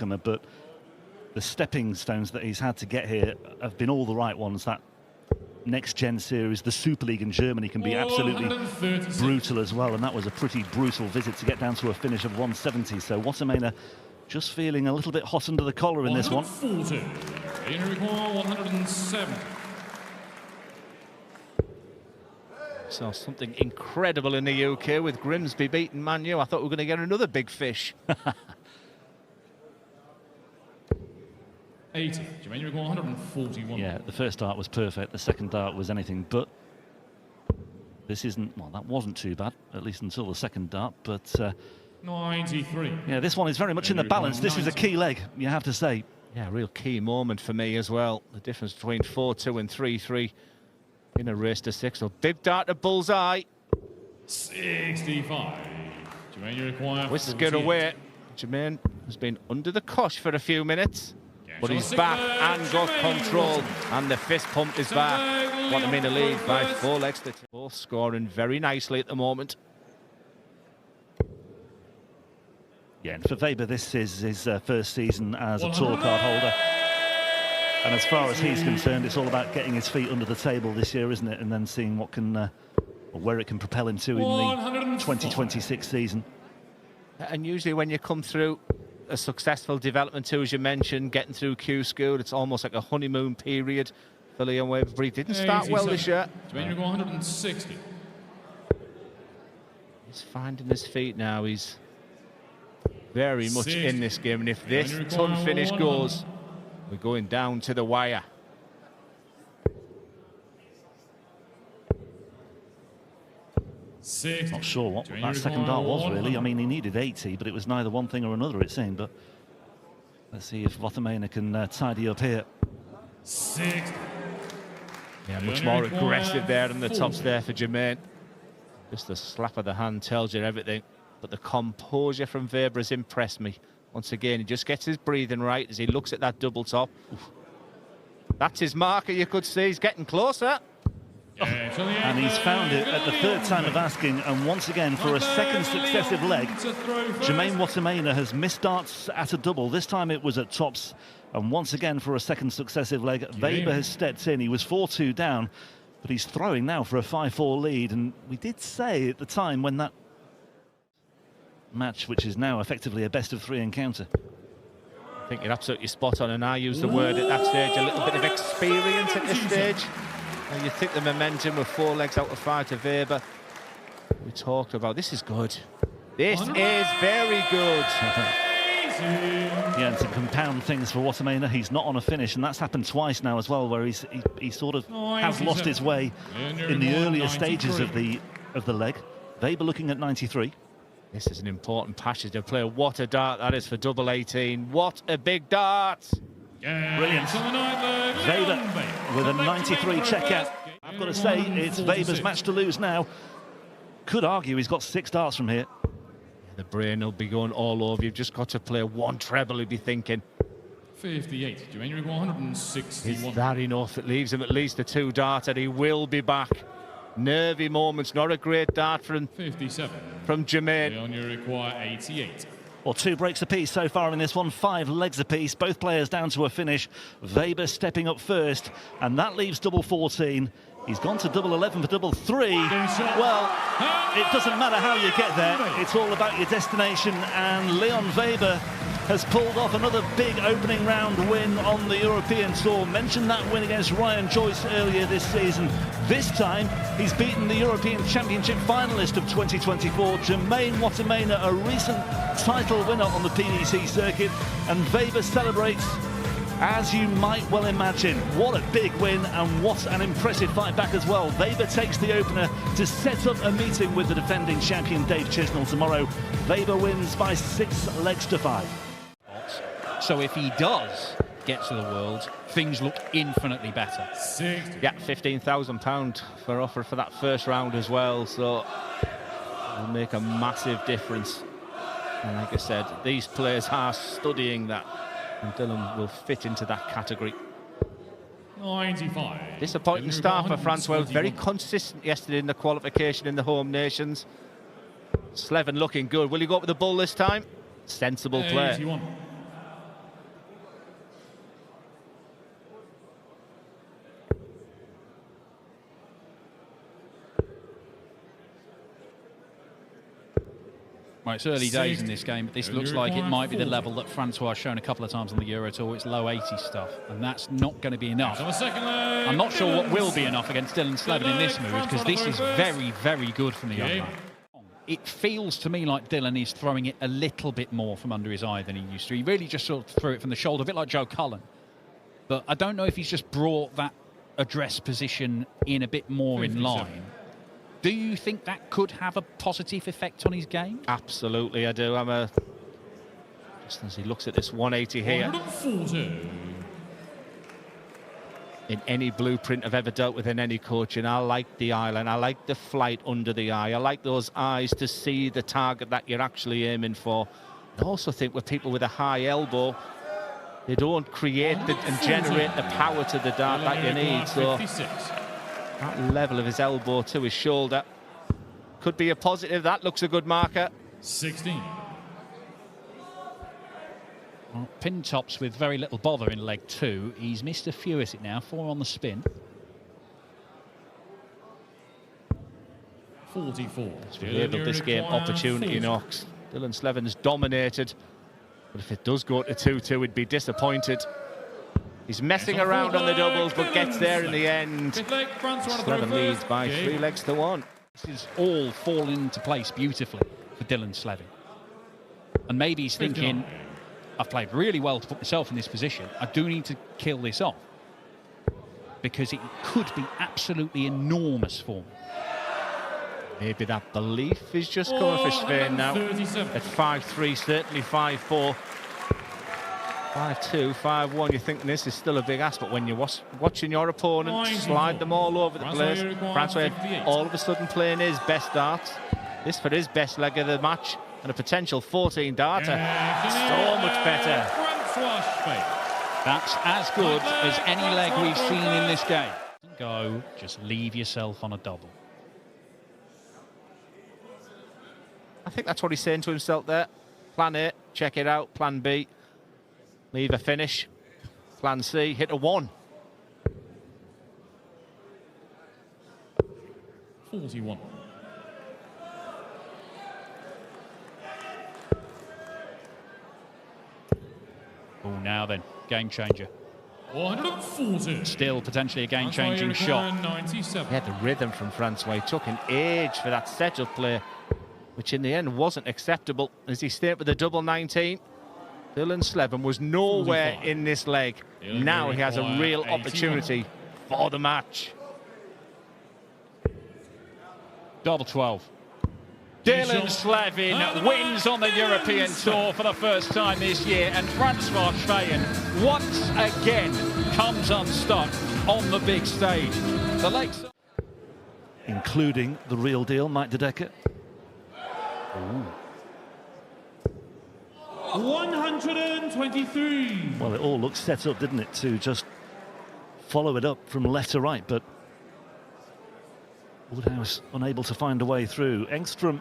newcomer, but the stepping stones that he's had to get here have been all the right ones. That next-gen series, the Super League in Germany, can be absolutely brutal as well, and that was a pretty brutal visit to get down to a finish of 170. So Wattimena just feeling a little bit hot under the collar in this one. 107. So something incredible in the UK with Grimsby beating Man U. I thought we were going to get another big fish. 80. Jermaine, you're 141. Yeah, the first dart was perfect. The second dart was anything but. This isn't, well, that wasn't too bad, at least until the second dart, but 93. yeah, this one is very much in the balance. This is a key leg, you have to say. Yeah, a real key moment for me as well. The difference between 4-2 and 3-3 in a race to 6. So big dart to bullseye. 65. Jermaine, you require. Whisker away. Jermaine has been under the cosh for a few minutes, but he's back and got control, and the fist pump is back. Wattimena lead by 4 legs to 2. Both scoring very nicely at the moment. Yeah, and for Weber, this is his first season as a tour card holder. And as far as he's concerned, it's all about getting his feet under the table this year, isn't it? And then seeing what can, or where it can propel him to in the 2026 season. And usually when you come through a successful development too, as you mentioned, getting through Q School, it's almost like a honeymoon period for Leon Weber. But he didn't start well this year. 160. He's finding his feet now. He's very much in this game, and if this ton finish goes, we're going down to the wire. Not sure what that second dart was, really. I mean, he needed 80, but it was neither one thing or another, it seemed. But let's see if Wattimena can tidy up here. 60. Yeah, much more aggressive there in the tops there for Jermaine. Just the slap of the hand tells you everything. But the composure from Weber has impressed me. Once again, he just gets his breathing right as he looks at that double top. That's his marker, you could see. He's getting closer. And he's found it at the third time of asking, and once again for a second successive leg, Jermaine Wattimena has missed darts at a double. This time it was at tops, and once again for a second successive leg, Weber has stepped in. He was 4-2 down, but he's throwing now for a 5-4 lead, and we did say at the time when that match, which is now effectively a best-of-3 encounter. I think you're absolutely spot on, and I use the word at that stage, a little bit of experience at this stage. And you think the momentum with 4 legs out of 5 to Weber. We talked about, this is good. This is very good. Yeah, and to compound things for Wattimena, he's not on a finish, and that's happened twice now as well, where he sort of has lost his way in the earlier stages of the leg. Weber looking at 93. This is an important passage to play. What a dart that is for double 18. What a big dart. Brilliant. Weber with a 93 checkout. I've got to say, it's Weber's match to lose now. Could argue he's got 6 darts from here. The brain will be going all over. You've just got to play 1 treble, he'd be thinking. 58. Jermaine, 161. Is that enough? It leaves him at least a 2 darter. He will be back. Nervy moments, not a great dart from 57. From Jermaine. Leon, you require 88. Well, 2 breaks apiece so far in this one, 5 legs apiece. Both players down to a finish. Weber stepping up first, and that leaves double 14. He's gone to double 11 for double 3. Well, it doesn't matter how you get there. It's all about your destination, and Leon Weber has pulled off another big opening round win on the European Tour. Mentioned that win against Ryan Joyce earlier this season. This time, he's beaten the European Championship finalist of 2024, Jermaine Wattimena, a recent title winner on the PDC circuit, and Weber celebrates as you might well imagine. What a big win, and what an impressive fight back as well. Weber takes the opener to set up a meeting with the defending champion Dave Chisnell tomorrow. Weber wins by 6 legs to 5. So if he does get to the Worlds, things look infinitely better. 60. Yeah, £15,000 for offer for that first round as well, so it'll make a massive difference. And like I said, these players are studying that, and Dylan will fit into that category. 95. Disappointing start for Francois. Very consistent yesterday in the qualification in the home nations. Slevin looking good. Will he go up with the bull this time? Sensible play. 81. Right, it's early days in this game, but this looks like it might be the level that Francois has shown a couple of times on the Euro Tour. It's low 80 stuff, and that's not going to be enough. I'm not sure what will be enough against Dylan Slevin in this move, because this is very, very good from the young man. It feels to me like Dylan is throwing it a little bit more from under his eye than he used to. He really just sort of threw it from the shoulder, a bit like Joe Cullen. But I don't know if he's just brought that address position in a bit more in line. Do you think that could have a positive effect on his game? Absolutely, I do. Just as he looks at this 180 here. In any blueprint I've ever dealt with in any coaching, I like the island. I like the flight under the eye. I like those eyes to see the target that you're actually aiming for. I also think with people with a high elbow, they don't create and generate the power to the dart that you need. So that level of his elbow to his shoulder could be a positive. That looks a good marker. 16. Well, pin tops with very little bother in leg 2. He's missed a few at it now. 4 on the spin. 44. We've labelled this game opportunity knocks. Dylan Slevin's dominated, but if it does go to 2-2, he'd be disappointed. He's messing around on the doubles, but gets there in the end. Slevin leads by 3 legs to 1. This is all falling into place beautifully for Dylan Slevin. And maybe he's thinking, I've played really well to put myself in this position. I do need to kill this off, because it could be absolutely enormous for me. Maybe that belief is just coming for Schweyen now. At 5-3, certainly 5-4. 5-2, 5-1, you're thinking this is still a big ask, but when you're watching your opponent slide them all over the place, Francois all of a sudden playing his best darts. This for his best leg of the match, and a potential 14 darter. So much better. That's as good as any leg we've seen in this game. Go, just leave yourself on a double. I think that's what he's saying to himself there. Plan A, check it out. Plan B, leave a finish. Plan C, hit a 1. 41. Oh, now then, game changer. 140. Still potentially a game-changing shot. He had the rhythm from Francois. It took an age for that setup play, which in the end wasn't acceptable, as he stayed with the double 19. Dylan Slevin was nowhere in this leg. Now he has a real opportunity for the match. Double 12. Dylan Slevin wins on the European Tour for the first time this year, and Francois Schweyen once again comes unstuck on the big stage. The Lakes, including the real deal, Mike De Decker. 123. Well, it all looked set up, didn't it, to just follow it up from left to right, but Woodhouse unable to find a way through. Engstrm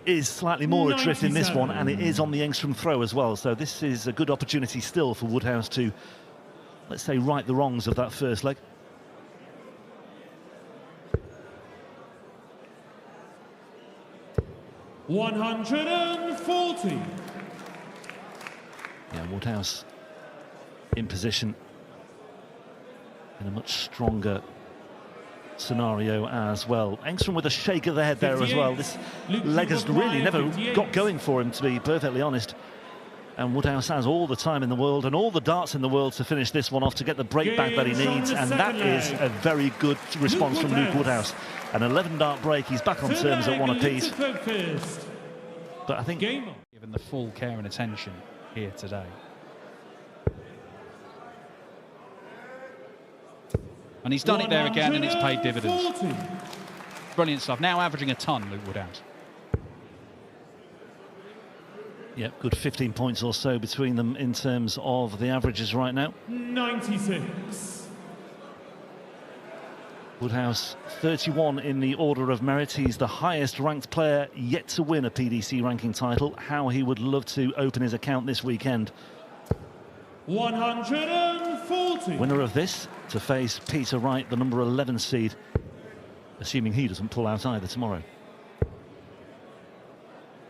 is slightly more adrift in this one, and it is on the Engstrm throw as well, so this is a good opportunity still for Woodhouse to, let's say, right the wrongs of that first leg. $140. Yeah, Woodhouse in position in a much stronger scenario as well. Engstrm with a shake of the head there as well. This leg has really never got going for him, to be perfectly honest. And Woodhouse has all the time in the world and all the darts in the world to finish this one off, to get the break back that he needs, and that is a very good response from Luke Woodhouse. An 11-dart break, he's back on terms at 1 apiece. But I think, given the full care and attention here today. And he's done it there again, and it's paid dividends. Brilliant stuff. Now averaging a ton, Luke Woodhouse. Yep, good 15 points or so between them in terms of the averages right now. 96. Woodhouse 31 in the order of merit. He's the highest ranked player yet to win a PDC ranking title. How he would love to open his account this weekend. 140. Winner of this to face Peter Wright, the number 11 seed, assuming he doesn't pull out either tomorrow.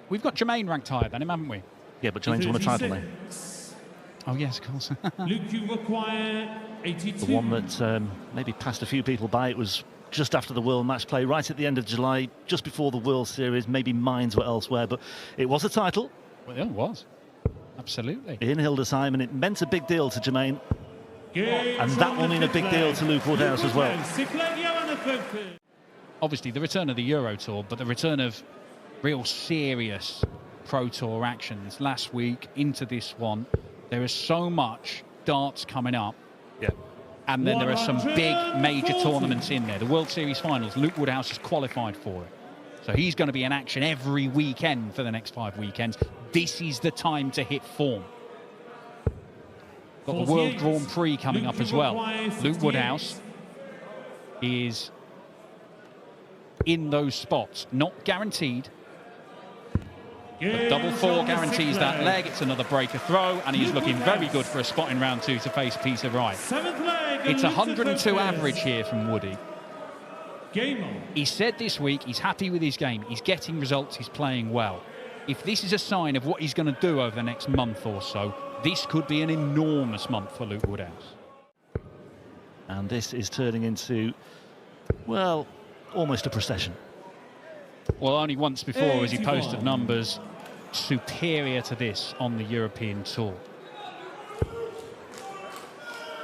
We've got Jermaine ranked higher than him, haven't we? Yeah, but Jermaine's won a title now. Oh, yes, of course. Luke, you require 82. The one that maybe passed a few people by, it was just after the World Match Play, right at the end of July, just before the World Series. Maybe minds were elsewhere, but it was a title. Well, yeah, it was. Absolutely. In Hildesheim, and it meant a big deal to Jermaine. And that will mean a big deal to Luke Woodhouse as well. Obviously, the return of the Euro Tour, but the return of real serious Pro Tour actions last week into this one. There is so much darts coming up. Yeah. And then there are some big major tournaments in there. The World Series finals, Luke Woodhouse has qualified for it. So he's going to be in action every weekend for the next 5 weekends. This is the time to hit form. Got the World Grand Prix coming up as well. Luke Woodhouse is in those spots. Not guaranteed. But double four guarantees that leg. It's another breaker throw, and he's looking very good for a spot in round 2 to face Peter Wright. It's 102 average here from Woody. He said this week he's happy with his game. He's getting results. He's playing well. If this is a sign of what he's going to do over the next month or so, this could be an enormous month for Luke Woodhouse. And this is turning into, well, almost a procession. Well, only once before has he posted numbers superior to this on the European Tour.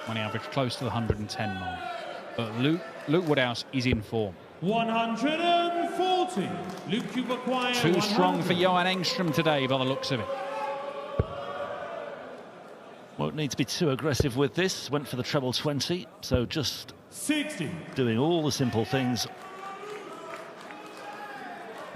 When he averaged close to the 110 mark. But Luke Woodhouse is in form. 140. Luke, you require Too strong for Johan Engstrm today, by the looks of it. Won't need to be too aggressive with this. Went for the treble 20, so just 60. Doing all the simple things.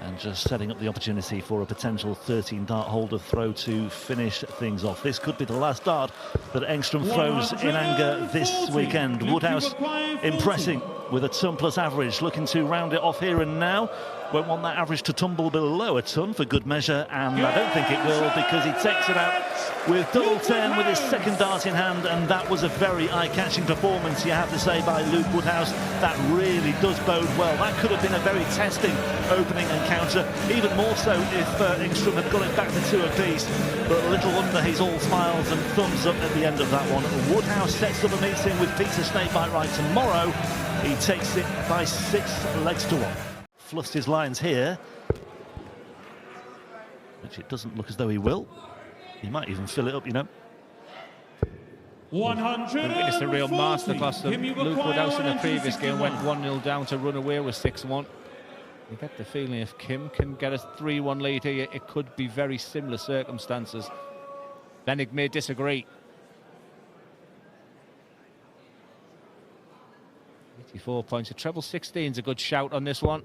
And just setting up the opportunity for a potential 13-dart holder throw to finish things off. This could be the last dart that Engstrm throws in anger this weekend. Woodhouse impressing with a ton plus average, looking to round it off here and now. Won't want that average to tumble below a ton for good measure, and I don't think it will, because he takes it out with double 10 with his second dart in hand, and that was a very eye-catching performance, you have to say, by Luke Woodhouse. That really does bode well. That could have been a very testing opening encounter, even more so if Engstrm had got it back to 2 apiece, but little wonder he's all smiles and thumbs up at the end of that one. Woodhouse sets up a meeting with Peter Snakebite Wright tomorrow. He takes it by 6 legs to 1. Fluffed his lines here, which it doesn't look as though he will. He might even fill it up, you know. 100. It's a real masterclass of Luke Woodhouse in the previous game. Went 1-0 down to run away with 6-1. You get the feeling if Kim can get a 3-1 lead here, it could be very similar circumstances. Wenig may disagree. 84 points. A treble 16 is a good shout on this one.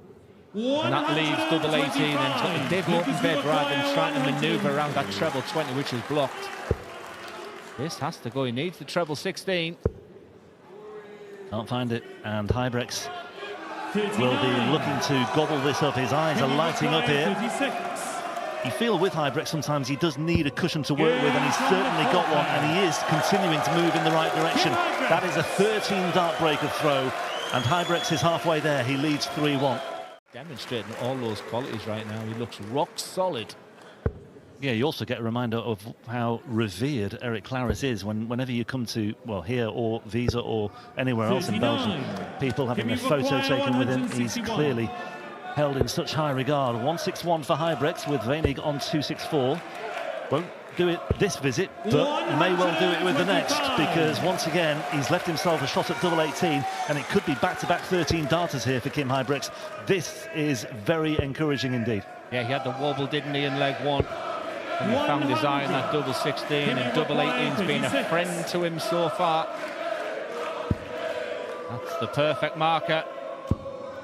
And that leaves double 18 and Dave open bed rather than trying to manoeuvre around that treble 20, which was blocked. This has to go. He needs the treble 16. Can't find it, and Huybrechts will be looking to gobble this up. His eyes are lighting up here. You feel with Huybrechts sometimes he does need a cushion to work with, and he's certainly got one, and he is continuing to move in the right direction. That is a 13-dart breaker throw, and Huybrechts is halfway there. He leads 3-1. Demonstrating all those qualities right now. He looks rock solid. Yeah, you also get a reminder of how revered Eric Claris is whenever you come to, well, here or Visa or anywhere else in Belgium. People having a photo taken with him. He's clearly held in such high regard. 161 for Huybrechts with Wenig on 264. Won't do it this visit, but may well do it with the next, because once again he's left himself a shot at double 18, and it could be back-to-back 13 darters here for Kim Huybrechts. This is very encouraging indeed. Yeah, he had the wobble, didn't he, in leg 1, and he found his eye on that double 16, and double 18's been a friend to him so far. That's the perfect marker,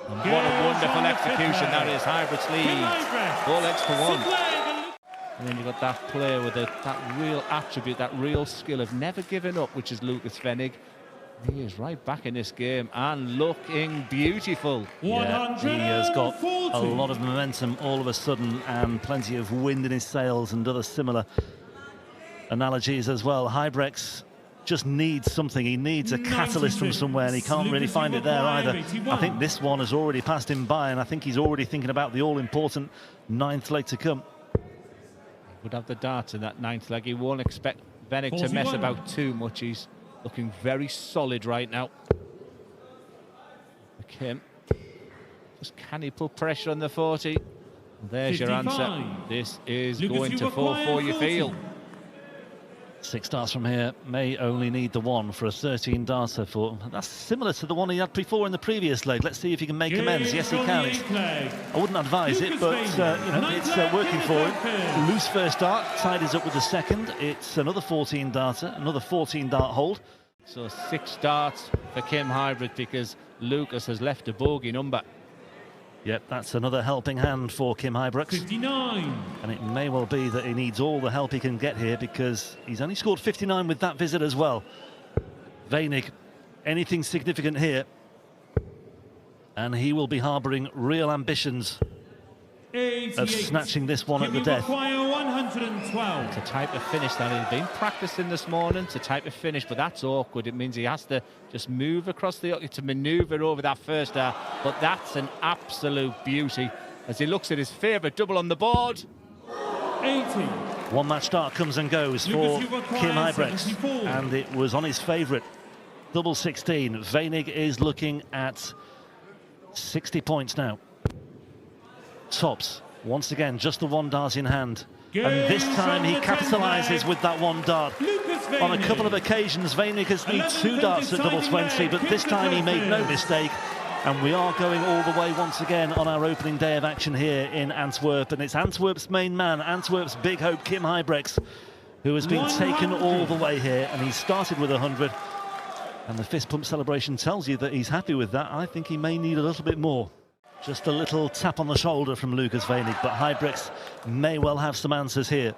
and what a wonderful execution that is. Huybrechts leads 4 legs to 1. And then you've got that player with that real attribute, that real skill of never giving up, which is Lucas Wenig. He is right back in this game and looking beautiful. Yeah, he has got a lot of momentum all of a sudden, and plenty of wind in his sails, and other similar analogies as well. Huybrechts just needs something. He needs a catalyst from somewhere, and he can't really find it there either. I think this one has already passed him by, and I think he's already thinking about the all-important 9th leg to come. would have the darts in that 9th leg. He won't expect Wenig to mess about too much. He's looking very solid right now. Kim, just can he put pressure on the 40? There's 55. Your answer. This is going to 4-4, you feel. 6 darts from here, may only need the 1 for a 13 darter. That's similar to the one he had before in the previous leg. Let's see if he can make amends. Yes, he can. I wouldn't advise it, but you know, it's working for him. Loose first dart, tied us up with the second. It's another 14 darter, another 14 dart hold. So 6 darts for Kim Huybrechts because Lucas has left a bogey number. Yep, that's another helping hand for Kim Huybrechts. 59. And it may well be that he needs all the help he can get here because he's only scored 59 with that visit as well. Wenig, anything significant here, and he will be harbouring real ambitions 88. of snatching this one at the death. 112. It's a type of finish that he's been practicing this morning. It's a type of finish, but that's awkward. It means he has to just move across the to manoeuvre over that first dart. But that's an absolute beauty as he looks at his favourite double on the board. 80. One match dart comes and goes for Kim Huybrechts, and it was on his favourite double 16. Wenig is looking at 60 points now. Tops once again, just the 1 dart in hand, and this time he capitalises with that 1 dart. On a couple of occasions Wenig has need 2 darts at double 20, but this time he made no mistake, and we are going all the way once again on our opening day of action here in Antwerp. And it's Antwerp's main man, Antwerp's big hope, Kim Huybrechts, who has been taken all the way here, and he started with 100, and the fist pump celebration tells you that he's happy with that. I think he may need a little bit more. Just a little tap on the shoulder from Lucas Wenig, but Huybrechts may well have some answers here.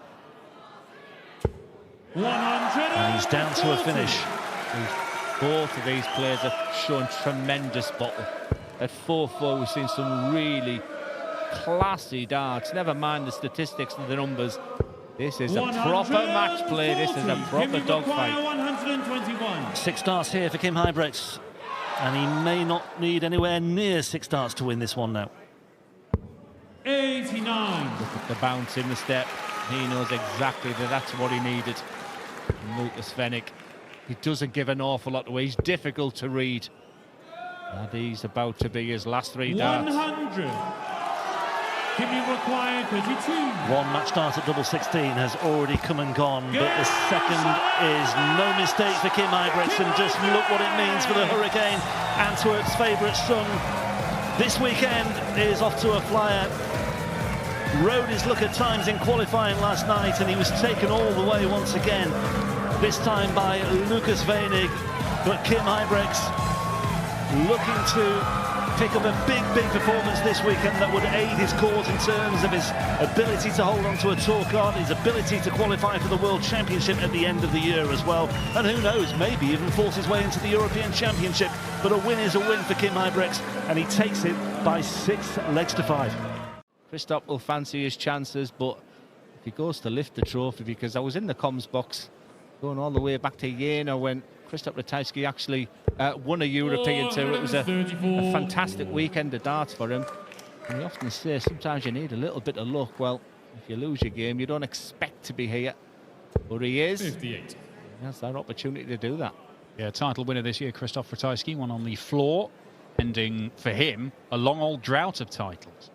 100. And he's down to a finish. Both of these players have shown tremendous bottle. At 4-4, we've seen some really classy darts. Never mind the statistics and the numbers. This is a proper match play. This is a proper dogfight. 121. 6 darts here for Kim Huybrechts, and he may not need anywhere near 6 darts to win this one now. 89. Look at the bounce in the step. He knows exactly that that's what he needed. And Lucas Wenig, he doesn't give an awful lot away. He's difficult to read. And he's about to be his last 3 darts. 100. Can you require 32? 1 match dart at double 16 has already come and gone, but the second is no mistake for Kim Huybrechts, and just look what it means for the Hurricane, Antwerp's favourite son. This weekend is off to a flyer. Rode his luck at times in qualifying last night, and he was taken all the way once again, this time by Lucas Wenig. But Kim Huybrechts looking to pick up a big performance this weekend that would aid his cause in terms of his ability to hold on to a tour card, his ability to qualify for the World Championship at the end of the year as well, and who knows, maybe even force his way into the European Championship. But a win is a win for Kim Huybrechts, and he takes it by 6 legs to 5. Christoph will fancy his chances, but if he goes to lift the trophy, because I was in the comms box going all the way back to Jena when Christoph Ratajski actually won a European tour. It was a fantastic weekend of darts for him. And he often says sometimes you need a little bit of luck. Well, if you lose your game, you don't expect to be here. But he is. 58. He has that opportunity to do that. Yeah, title winner this year, Christoph Ratajski, won on the floor, ending for him a long old drought of titles.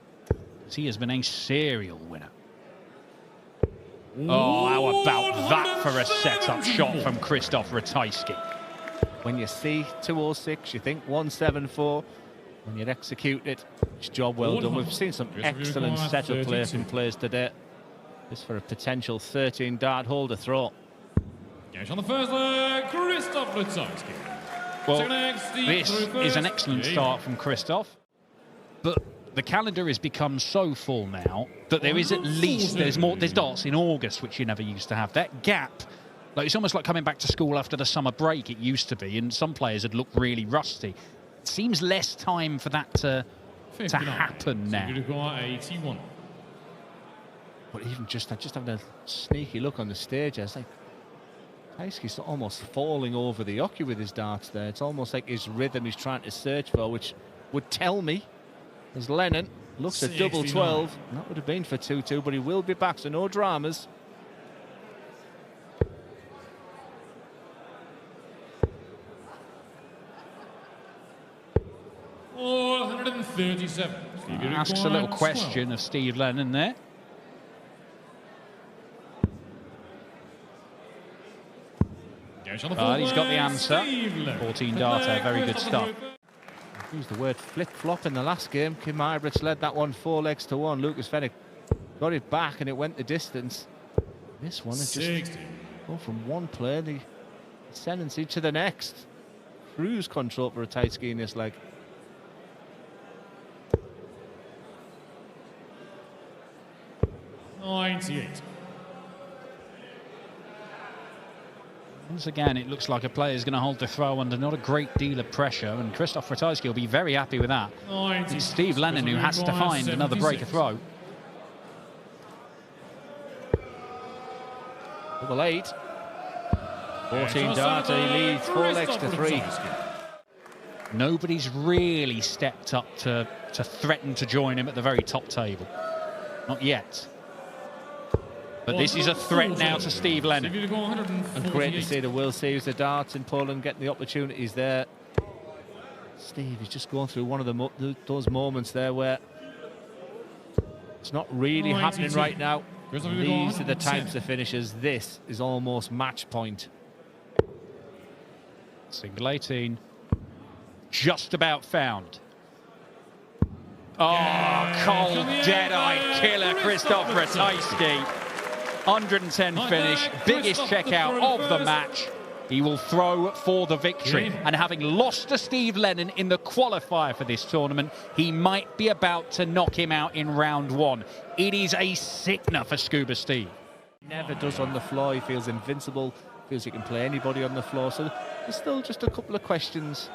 He has been a serial winner. Oh, how about that for a set-up shot from Christoph Ratajski? When you see 206, you think 174. When you execute it, it's job well done. We've seen some excellent set-up play from players today. This for a potential 13 dart holder throw. Yes, on the first leg, Christoph Ratajski. Well, this is an excellent start from Christoph, but the calendar has become so full now that there is at least, there's darts in August, which you never used to have. That gap, like, it's almost like coming back to school after the summer break, it used to be, and some players had looked really rusty. It seems less time for that to happen now. 81. But even just having a sneaky look on the stage, I was like, Ratajski's almost falling over the oche with his darts there. It's almost like his rhythm he's trying to search for, which would tell me, as Lennon looks at double 12, and that would have been for 2-2, but he will be back, so no dramas. 37. Asks a little question of Steve Lennon there. He's got the answer. 14 darter, very good stuff. Used the word flip-flop in the last game. Kim Huybrechts led that one 4 legs to 1. Lucas Wenig got it back and it went the distance. This one is just go from one play, the ascendancy to the next. Cruise control for Ratajski in this leg. Once again, it looks like a player is going to hold the throw under not a great deal of pressure, and Christoph Ratajski will be very happy with that. It's Steve Lennon who has to find another breaker throw. Double 8. 14 darter, he leads 4 legs to 3. Nobody's really stepped up to threaten to join him at the very top table. Not yet. But this is a threat now to Steve Lennon. And great to see the World Series of Darts in Poland getting the opportunities there. Steve is just going through one of those moments there where it's not really happening right now. These are the types of finishes. This is almost match point. Single 18. Just about found. Oh, cold, dead-eyed killer, Christoph Ratajski. 110 finish, biggest checkout of the match. He will throw for the victory. And having lost to Steve Lennon in the qualifier for this tournament, he might be about to knock him out in round 1. It is a sickener for Scuba Steve. Never does on the floor. He feels invincible, feels he can play anybody on the floor. So there's still just a couple of questions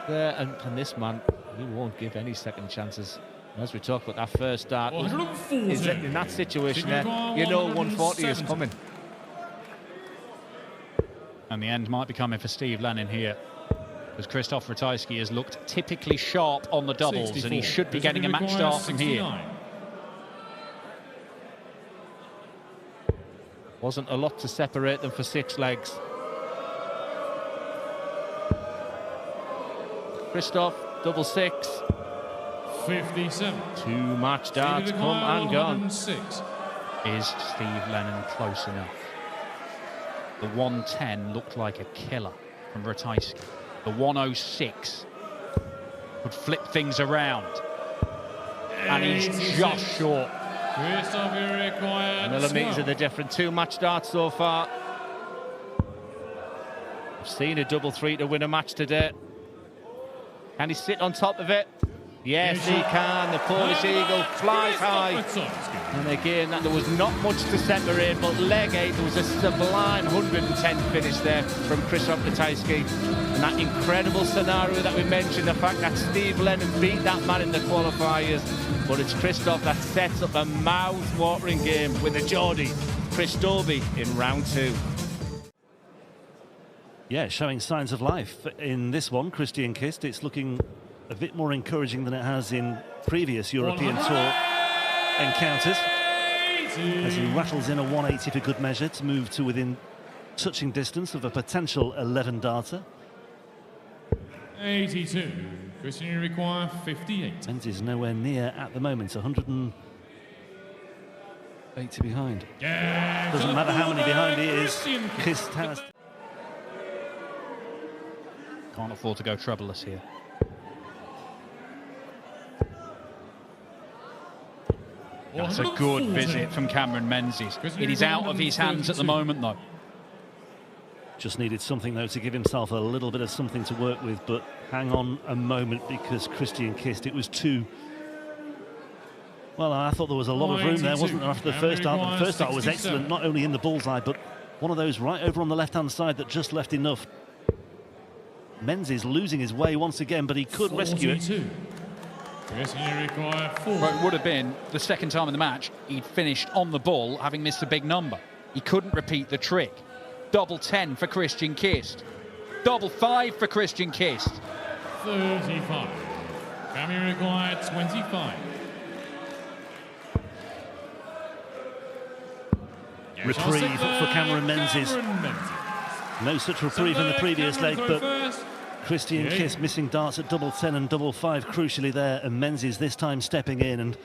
there. And this man, he won't give any second chances. As we talk about that first dart, is in that situation there, you know 140 is coming. And the end might be coming for Steve Lennon here, because Christoph Ratajski has looked typically sharp on the doubles, and he should be getting a match start from here. Wasn't a lot to separate them for 6 legs. Christoph, double 6. 57. 2 match darts come and gone. Is Steve Lennon close enough? The 110 looked like a killer from Ratajski. The 106 would flip things around. And he's just short. Millimetres of the different 2 match darts so far. I've seen a double 3 to win a match today. Can he sit on top of it? Yes, he can. The Polish Eagle flies high. And again, there was not much to separate, but leg 8, there was a sublime 110 finish there from Christoph Ratajski. And that incredible scenario that we mentioned, the fact that Steve Lennon beat that man in the qualifiers. But it's Christoph that sets up a mouth-watering game with the Geordie, Chris Dobie, in round 2. Yeah, showing signs of life in this one, Christian Kist. It's looking a bit more encouraging than it has in previous European Tour encounters, as he rattles in a 180 for good measure to move to within touching distance of a potential 11 darter. 82. Christian, you require 58. Menzies nowhere near at the moment, 180 behind. Doesn't matter how many behind he is, Kist has. Can't afford to go troubleless here. That's a good visit from Cameron Menzies. It is out of his hands at the moment, though. Just needed something, though, to give himself a little bit of something to work with. But hang on a moment, because Christian Kist, it was too... Well, I thought there was a lot of room there, wasn't there, after the first dart? The first dart was excellent, not only in the bullseye, but one of those right over on the left-hand side that just left enough. Menzies losing his way once again, but he could rescue it. Well, it would have been the second time in the match he'd finished on the ball, having missed a big number. He couldn't repeat the trick. Double 10 for Christian Kist. Double 5 for Christian Kist. 35. Cameron required 25. Reprieve for Cameron Menzies. No such reprieve in the previous leg, but Christian Kist missing darts at double 10 and double 5 crucially there, and Menzies this time stepping in. And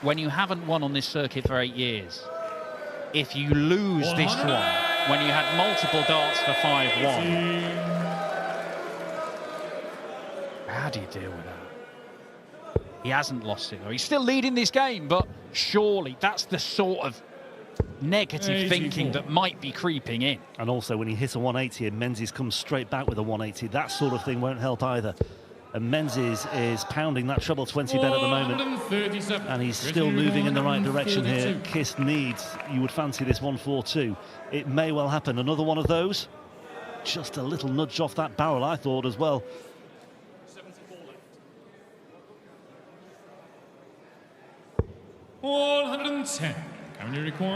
when you haven't won on this circuit for 8 years, if you lose this one, when you had multiple darts for 5-1, how do you deal with that? He hasn't lost it, though. He's still leading this game, but surely that's the sort of negative thinking that might be creeping in. And also when he hits a 180 and Menzies comes straight back with a 180, that sort of thing won't help either. And Menzies is pounding that treble 20 bet at the moment, and he's still moving in the right direction here. Kist needs, you would fancy this 1-4-2. It may well happen. Another one of those. Just a little nudge off that barrel, I thought, as well. 110.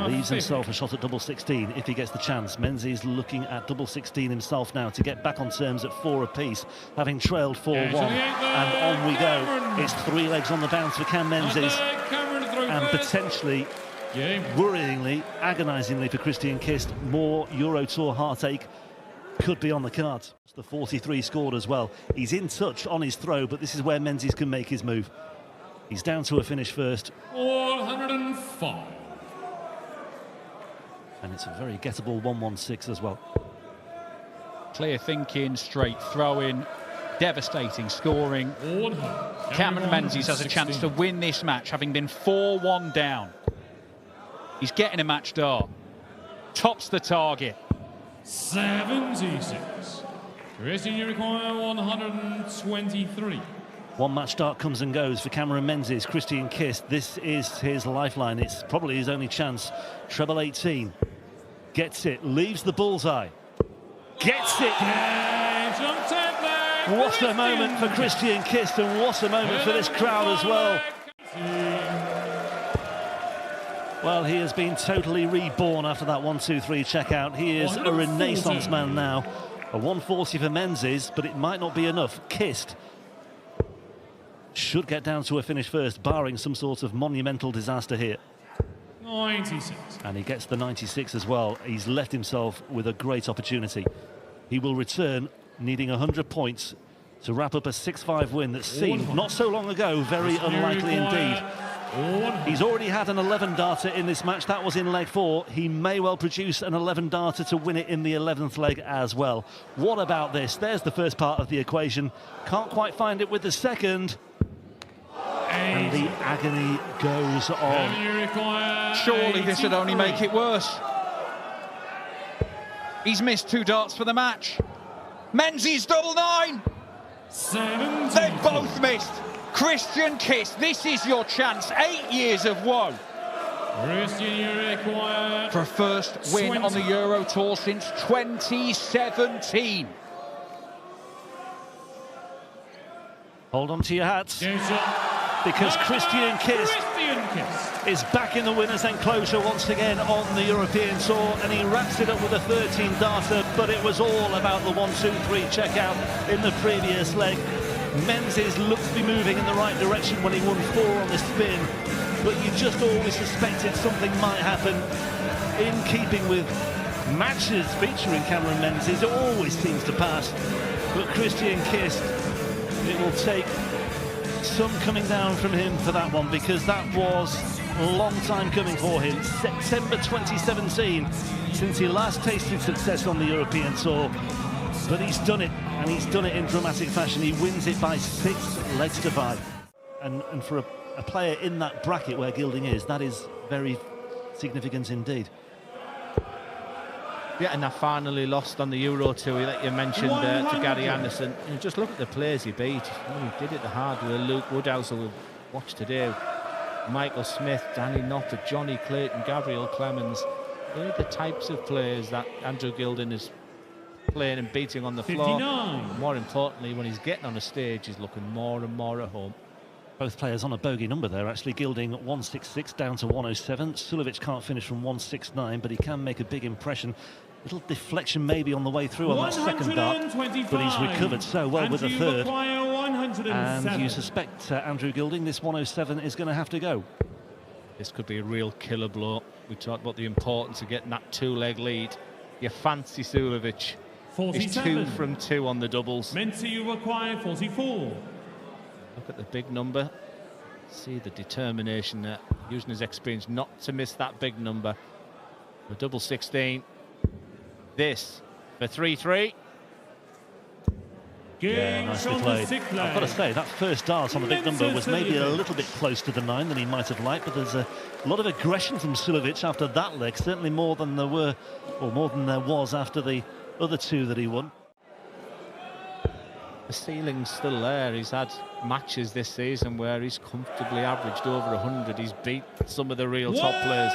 Leaves himself a shot at double 16 if he gets the chance. Menzies looking at double 16 himself now to get back on terms at 4 apiece, having trailed 4-1. And on we go. It's 3 legs on the bounce for Cam Menzies, and potentially, worryingly, agonisingly for Christian Kist, more Euro Tour heartache could be on the cards. The 43 scored as well. He's in touch on his throw, but this is where Menzies can make his move. He's down to a finish first. 105. And it's a very gettable 116 as well. Clear thinking, straight throwing, devastating scoring. Cameron Menzies has a chance to win this match, having been 4-1 down. He's getting a match dart. Tops the target. 76. Christian, you require 123. One match start comes and goes for Cameron Menzies. Christian Kist, this is his lifeline. It's probably his only chance. Treble 18. Gets it, leaves the bullseye. Gets it! What a moment for Christian Kist, and what a moment for this crowd as well. Well, he has been totally reborn after that 1-2-3 checkout. He is a renaissance man now. A 140 for Menzies, but it might not be enough. Kist should get down to a finish first, barring some sort of monumental disaster here. 96. And he gets the 96 as well. He's left himself with a great opportunity. He will return needing 100 points to wrap up a 6-5 win that seemed not so long ago very unlikely indeed. He's already had an 11-darter in this match. That was in leg 4. He may well produce an 11-darter to win it in the 11th leg as well. What about this? There's the first part of the equation. Can't quite find it with the second. And the agony goes on. Surely this would only make it worse. He's missed 2 darts for the match. Menzies double 9. They both missed. Christian Kist, this is your chance. 8 years of woe. For a first win on the Euro Tour since 2017. Hold on to your hats, because Christian Kist is back in the winner's enclosure once again on the European Tour, and he wraps it up with a 13-darter, but it was all about the 1-2-3 checkout in the previous leg. Menzies looked to be moving in the right direction when he won 4 on this spin, but you just always suspected something might happen. In keeping with matches featuring Cameron Menzies, it always seems to pass, but Christian Kist, it will take some coming down from him for that one, because that was a long time coming for him. September 2017 since he last tasted success on the European Tour, but he's done it, and he's done it in dramatic fashion. He wins it by 6 legs to 5, and for a player in that bracket where Gilding is, that is very significant indeed. Yeah, and I finally lost on the Euro Tour that you mentioned to Gary Anderson. You know, just look at the players he beat. He did it the hard way. Luke Woodhouse, who we'll watch today, Michael Smith, Danny Noppert, Johnny Clayton, Gabriel Clemens. They're the types of players that Andrew Gilding is playing and beating on the floor. 59. More importantly, when he's getting on a stage, he's looking more and more at home. Both players on a bogey number there, actually. Gilding 166 down to 107. Suljovic can't finish from 169, but he can make a big impression. Little deflection maybe on the way through on that second dart, but he's recovered so well with the third. And you suspect Andrew Gilding, this 107 is going to have to go. This could be a real killer blow. We talked about the importance of getting that 2-leg lead. You fancy Suljovic He's 2 from 2 on the doubles. Menzies, you require 44. Look at the big number. See the determination there, using his experience not to miss that big number. The double 16. This for 3-3. Yeah, nicely played. I've got to say, that first dart on the big number was maybe a little bit close to the 9 than he might have liked, but there's a lot of aggression from Suljovic after that leg, certainly more than there were, or more than there was after the other 2 that he won. The ceiling's still there. He's had matches this season where he's comfortably averaged over 100. He's beat some of the real top players.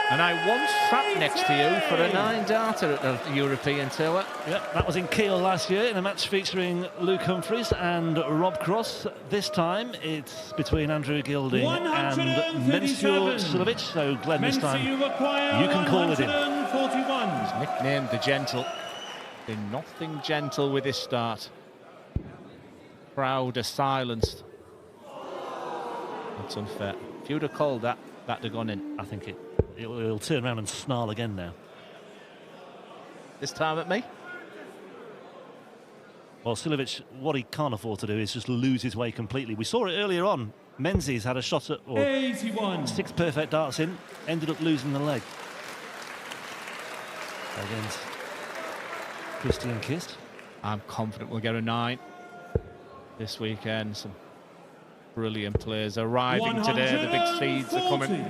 And I once sat next to you for a 9-darter at the European Tour. Yep, that was in Kiel last year in a match featuring Luke Humphries and Rob Cross. This time it's between Andrew Gilding and Menzies Suljovic. So Glenn, this time you can call it in. He's nicknamed the Gentle. Been nothing gentle with his start. Crowd are silenced. That's unfair. If you'd have called that, that'd have gone in. I think it'll turn around and snarl again now. This time at me? Well, Suljovic, what he can't afford to do is just lose his way completely. We saw it earlier on. Menzies had a shot at 81. 6 perfect darts in, ended up losing the leg against Christian Kist. I'm confident we'll get a 9 this weekend. Some brilliant players arriving today. The big seeds are coming.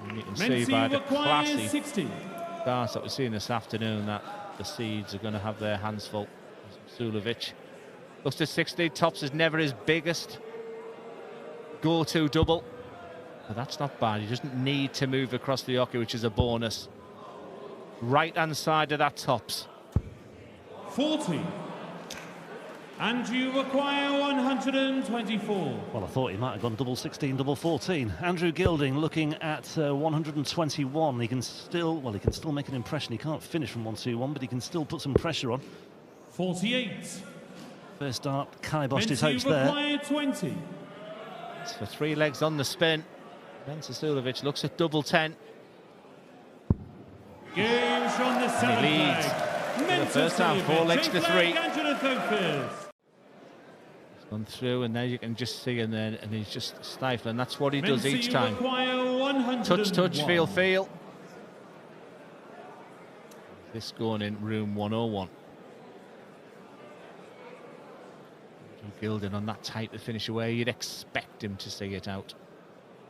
And you can see by the classy darts that we're seeing this afternoon that the seeds are going to have their hands full. Suljovic looks to 60. Tops is never his biggest go-to double, but that's not bad. He doesn't need to move across the hockey, which is a bonus. Right-hand side of that tops. 40. And you require 124. Well, I thought he might have gone double 16, double 14. Andrew Gilding looking at 121. He can still make an impression. He can't finish from 1-2-1, but he can still put some pressure on. 48. First dart, kiboshed his hopes there. Require 20. It's for 3 legs on the spin. Menzies Suljovic looks at double 10. Games from the 7th leads. leg. The first time, 4 legs to 3. He's Gone through, and there you can just see him there, and he's just stifling. That's what he does each time. Touch, touch, feel, feel. This going in room 101. Gilding on that type of finish away, you'd expect him to see it out.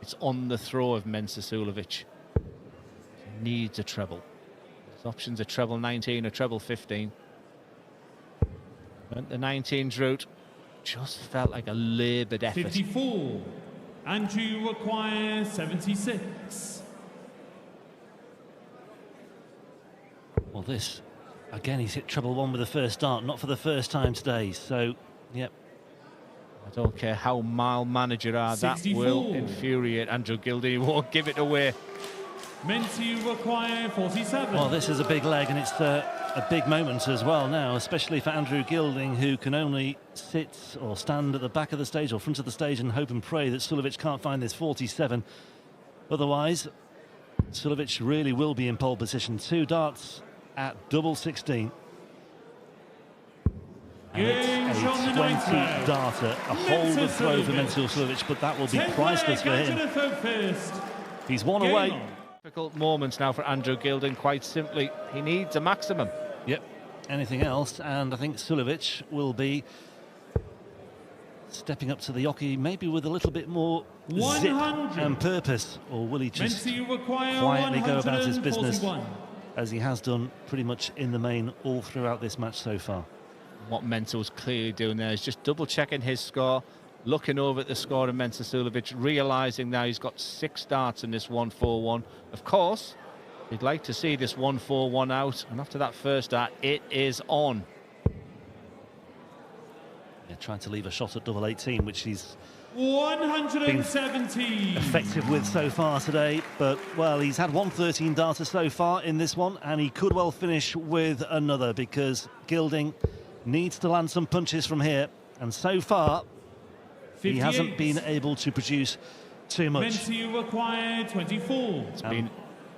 It's on the throw of Menzies Suljovic. He needs a treble. His options are treble 19 or treble 15. Went the 19's route. Just felt like a laboured effort. 54. And you require 76. Well, this, again, he's hit treble 1 with the first dart, not for the first time today. So, yep. I don't care how mild manager are, 64. That will infuriate Andrew Gilding. He won't give it away. Menzies require 47. Well, this is a big leg, and it's a big moment as well now, especially for Andrew Gilding, who can only sit or stand at the back of the stage or front of the stage and hope and pray that Suljovic can't find this 47. Otherwise, Suljovic really will be in pole position. 2 darts at double 16. And it's a 20-darter, a hold of throw for Menzies Suljovic, but that will be priceless for him. He's one away. Difficult moments now for Andrew Gilding, quite simply. He needs a maximum. Yep. Anything else, and I think Suljovic will be stepping up to the hockey, maybe with a little bit more zip and purpose, or will he just quietly go about his business as he has done pretty much in the main all throughout this match so far? What Menzies was clearly doing there is just double-checking his score, looking over at the score of Menzies Suljovic, realising now he's got 6 darts in this 1-4-1. Of course, he'd like to see this 1-4-1 out, and after that first dart, it is on. Yeah, trying to leave a shot at double 18, which he's 117 effective with so far today, but well, he's had 113 darter so far in this one, and he could well finish with another, because Gilding needs to land some punches from here, and so far 58. He hasn't been able to produce too much. Menzies require 24. It's been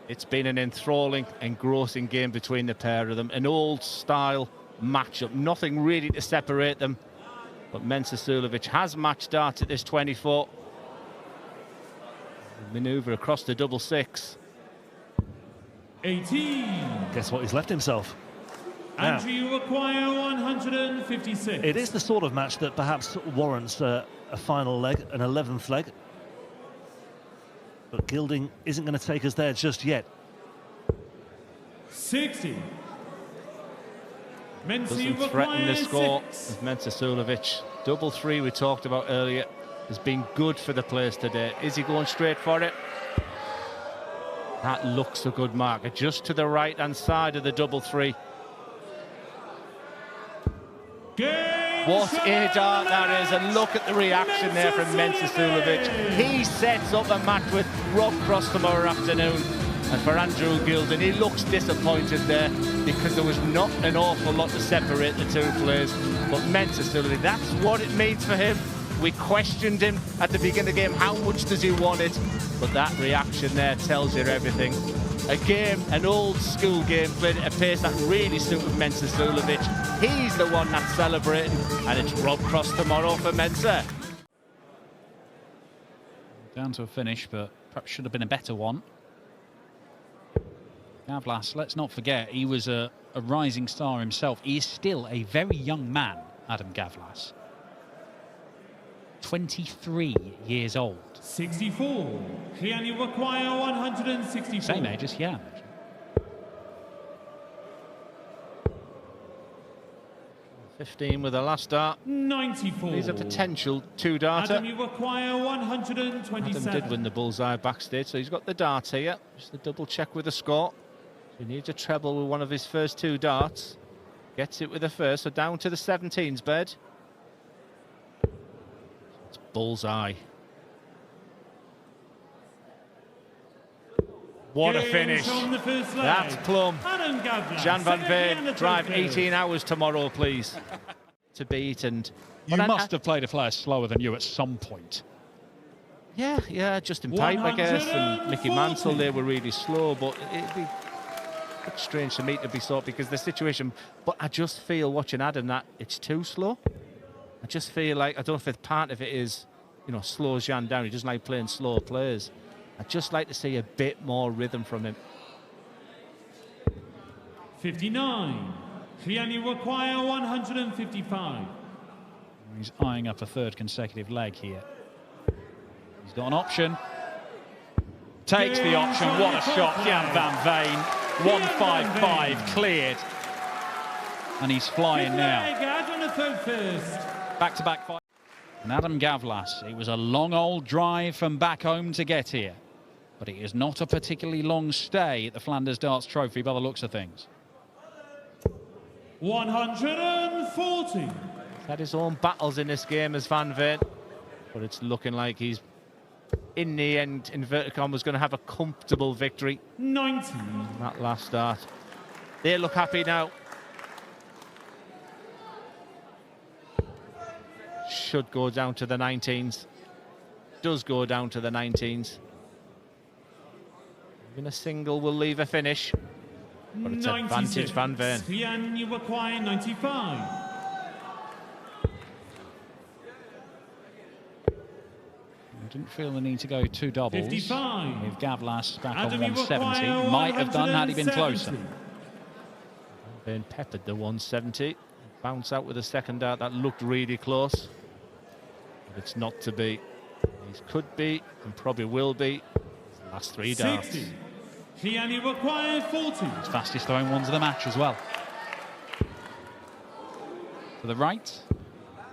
It's been an enthralling, engrossing game between the pair of them. An old-style matchup. Nothing really to separate them. But Menzies Suljovic has matched darts at this 24. Manoeuvre across the double six. 18. Guess what he's left himself? Andrew, you require 156. It is the sort of match that perhaps warrants a final leg, an 11th leg. But Gilding isn't going to take us there just yet. 60. Menzies Doesn't threaten the score 6. with Menzies Suljovic. Double three we talked about earlier has been good for the players today. Is he going straight for it? That looks a good marker. Just to the right-hand side of the double three. What a dart that is, and look at the reaction there from Menzies Suljovic. He sets up a match with Rob Cross tomorrow afternoon. And for Andrew Gilding, he looks disappointed there because there was not an awful lot to separate the two players. But Menzies Suljovic, that's what it means for him. We questioned him at the beginning of the game, how much does he want it? But that reaction there tells you everything. A game, an old school game, played at a pace that really suited Menzies Suljovic. He's the one that's celebrating, and it's Rob Cross tomorrow for Menzies. Down to a finish, but perhaps should have been a better one. Gawlas, let's not forget, he was a rising star himself. He is still a very young man, Adam Gawlas. 23 years old. 64. Schweyen, you require 164. Same age as Jan. 15 with the last dart. 94. He's a potential two-darter. Adam, you require 127. Adam did win the bullseye backstage, so he's got the dart here. Just a double check with the score. He needs a treble with one of his first two darts. Gets it with the first, so down to the 17's bed. It's bullseye. What a finish. That's plum. Jan van Veen, drive 18 hours tomorrow, please. To beat, and You must have played a player slower than you at some point. Yeah, Justin Pipe, I guess, and Mickey Mansell, they were really slow, but it'd be a bit strange to me to be thought because the situation, but I just feel watching Adam that it's too slow. I just feel like, I don't know if part of it is, you know, slows Jan down. He doesn't like playing slow players. I'd just like to see a bit more rhythm from him. 59. Schweyen, you require 155. He's eyeing up a third consecutive leg here. He's got an option. Takes the option. What a shot. Jan van Veen. 155 cleared. And he's flying now. Back-to-back fight. And Adam Gawlas, it was a long old drive from back home to get here. But it is not a particularly long stay at the Flanders Darts Trophy by the looks of things. 140. He's had his own battles in this game as Van Veen, but it's looking like he's, in the end, inverted commas, going to have a comfortable victory. 90. That last start. They look happy now. Should go down to the 19s. Does go down to the 19s. Even a single will leave a finish. But it's advantage Van Veen. Schweyen, you require 95. I didn't feel the need to go two doubles. 55. With Gawlas back Adam, on 170. Might have done had he been closer. Van Veen peppered the 170. Bounce out with a second dart that looked really close. But it's not to be. These could be and probably will be. Last three darts. 60. Schweyen, you require 40. His fastest throwing ones of the match as well. To the right.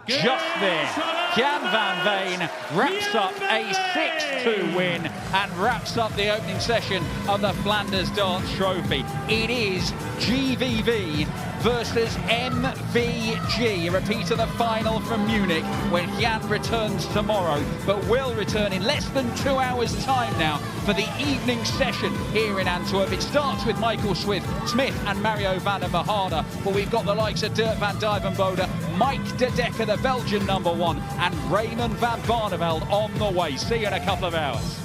Just there. Jan van Veen wraps up a 6-2 win and wraps up the opening session of the Flanders Darts Trophy. It is GVV versus MVG, a repeat of the final from Munich when Jan returns tomorrow, but will return in less than 2 hours time now for the evening session here in Antwerp. It starts with Michael Smith and Mario van der Verharde, but we've got the likes of Dirk van Dijvenbode, Mike de Decker, the Belgian #1, and Raymond van Barneveld on the way. See you in a couple of hours.